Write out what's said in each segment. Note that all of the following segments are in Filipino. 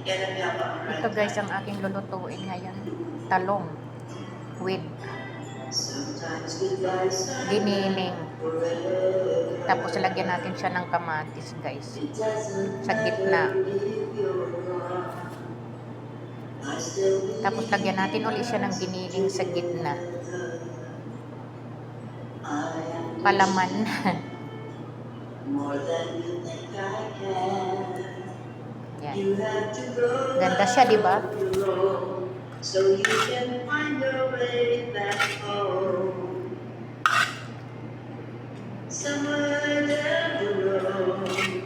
Ito guys ang aking lulutuin ngayon. Talong with giniling. Tapos lagyan natin siya ng kamatis guys. Sa gitna. Tapos lagyan natin ulit siya ng giniling sa gitna. Palaman. Yan. Ganda siya, di ba?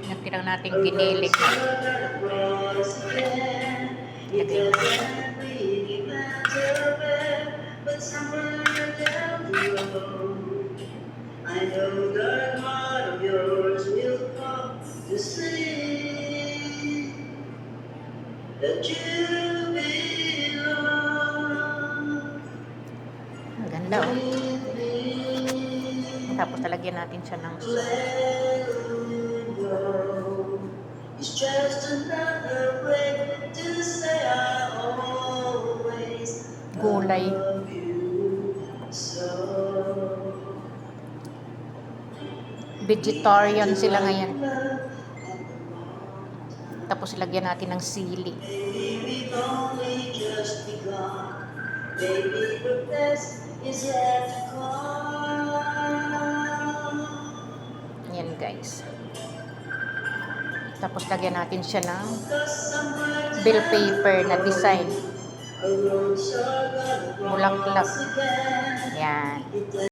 Natirang natin giniling. I know the heart of yours will come to see that you belong. Ang ganda oh. Tapos talagyan natin siya ng It's just another way to say I always gulay. love you so. Vegetarian sila ngayon. Tapos lagyan natin ng sili. Yan guys. Tapos lagyan natin siya ng bill paper na design. Bulaklak. Yan.